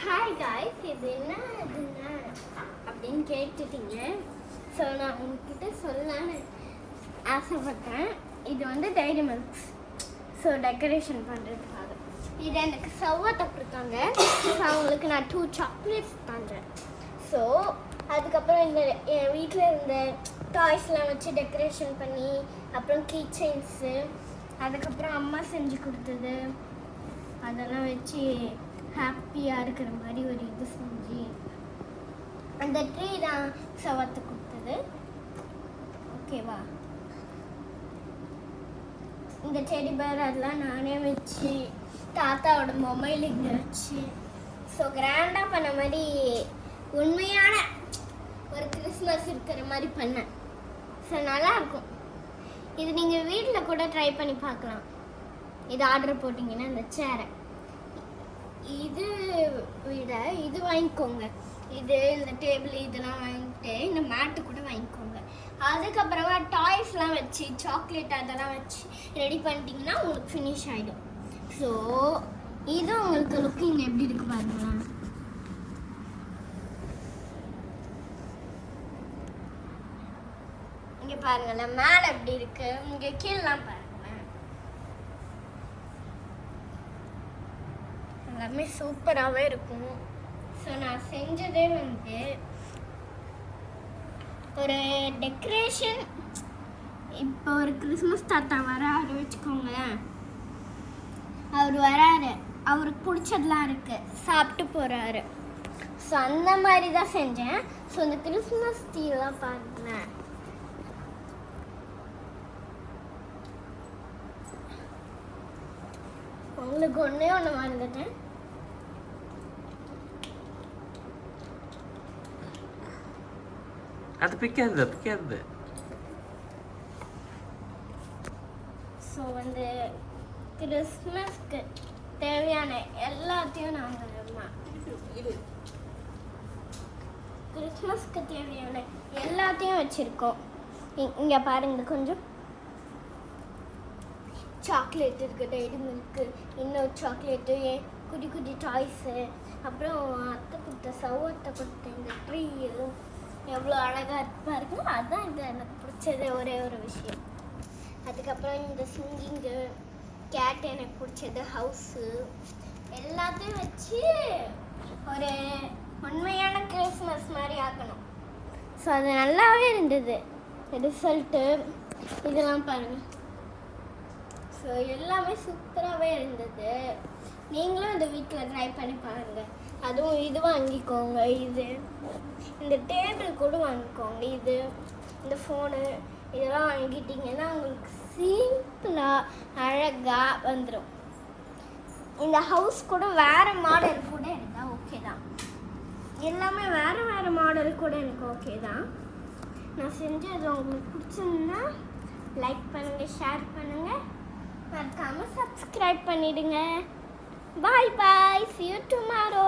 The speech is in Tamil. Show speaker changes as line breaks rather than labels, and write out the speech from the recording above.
ஹாய் காய்ஸ், இது என்ன அப்படின்னு கேட்டுட்டீங்க. ஸோ நான் உங்ககிட்ட சொல்லலான்னு ஆசைப்பட்டேன். இது வந்து டைரி மில்க்ஸ். ஸோ டெக்கரேஷன் பண்ணுறதுக்காக இது எனக்கு செவ்வாய் கொடுத்தாங்க. ஸோ அவங்களுக்கு நான் 2 சாக்லேட்ஸ் பண்ணுறேன். ஸோ அதுக்கப்புறம் என் வீட்டில் இருந்த டாய்ஸ்லாம் வச்சு டெக்கரேஷன் பண்ணி, அப்புறம் கீ செயின்ஸு, அதுக்கப்புறம் அம்மா செஞ்சு கொடுத்தது அதெல்லாம் வச்சு ஹாப்பியாக இருக்கிற மாதிரி ஒரு இது செஞ்சு அந்த ட்ரீ தான் செவத்து கொடுத்தது. ஓகேவா? இந்த டெடி பேர் அதெல்லாம் நானே வச்சு, தாத்தாவோட மொபைல் இங்கே வச்சு, ஸோ கிராண்டாக பண்ண மாதிரி உண்மையான ஒரு கிறிஸ்மஸ் இருக்கிற மாதிரி பண்ணேன். ஸோ நல்லாயிருக்கும். இது நீங்கள் வீட்டில் கூட ட்ரை பண்ணி பார்க்கலாம். இது ஆர்டர் போட்டிங்கன்னா இந்த சேரை இது விட இது வாங்கிக்கோங்க. இது இந்த டேபிள் இதெல்லாம் வாங்கிட்டு இந்த மேட்டு கூட வாங்கிக்கோங்க. அதுக்கப்புறமா டாய்ஸ்லாம் வச்சு சாக்லேட் அதெல்லாம் வச்சு ரெடி பண்ணிட்டீங்கன்னா உங்களுக்கு ஃபினிஷ் ஆகிடும். ஸோ இது உங்களுக்கு லுக்கிங் எப்படி இருக்கு பாருங்களா. இங்கே பாருங்களேன், மேலே எப்படி இருக்கு, இங்கே கீழெலாம் பாருங்க. எல்லாமே சூப்பராகவே இருக்கும். ஸோ நான் செஞ்சதே வந்து ஒரு டெக்கரேஷன். இப்போ ஒரு கிறிஸ்மஸ் தாத்தா வராரு வச்சுக்கோங்களேன். அவர் வராரு, அவருக்கு பிடிச்சதெல்லாம் இருக்குது, சாப்பிட்டு போகிறாரு. ஸோ அந்த மாதிரி தான் செஞ்சேன். ஸோ இந்த கிறிஸ்மஸ் ட்ரீலாம் பாருங்களேன். உங்களுக்கு ஒன்றே ஒன்று மறந்துட்டேன்.
அது பிக்காது.
ஸோ வந்து கிறிஸ்மஸ்க்கு தேவையான எல்லாத்தையும் நாங்கள் கிறிஸ்மஸ்க்கு தேவையான எல்லாத்தையும் வச்சுருக்கோம். இங்கே பாருங்க, கொஞ்சம் சாக்லேட் இருக்குது, டைரி மில்க்கு, இன்னொரு சாக்லேட்டு, குட்டி குட்டி டாய்ஸு, அப்புறம் அத்தை கொடுத்த சவத்தை கொடுத்த இந்த ட்ரீ எவ்வளோ அழகாக இருக்கு பாருங்க. அதுதான் இது எனக்கு பிடிச்சது ஒரே ஒரு விஷயம். அதுக்கப்புறம் இந்த சிங்கிங்கு, கேட் எனக்கு பிடிச்சது, ஹவுஸு, எல்லாத்தையும் வச்சு ஒரு உண்மையான கிறிஸ்மஸ் மாதிரி ஆக்கணும். ஸோ அது நல்லாவே இருந்தது ரிசல்ட்டு. இதெல்லாம் பாருங்கள். ஸோ எல்லாமே சூப்பராகவே இருந்தது. நீங்களும் இந்த வீட்டில் ட்ரை பண்ணி பாருங்கள். அதுவும் இது வாங்கிக்கோங்க, இது இந்த டேபிள் கூட வாங்கிக்கோங்க, இது இந்த ஃபோனு இதெல்லாம் வாங்கிட்டீங்கன்னா உங்களுக்கு சிம்பிளாக அழகாக வந்துடும். இந்த ஹவுஸ் கூட வேறு மாடல் கூட இருந்தால் ஓகே தான். எல்லாமே வேறு வேறு மாடல் கூட எனக்கு ஓகே தான். நான் செஞ்சது உங்களுக்கு பிடிச்சிருந்தா லைக் பண்ணுங்கள், ஷேர் பண்ணுங்கள், மறக்காமல் சப்ஸ்கிரைப் பண்ணிடுங்க. Bye bye. See you tomorrow.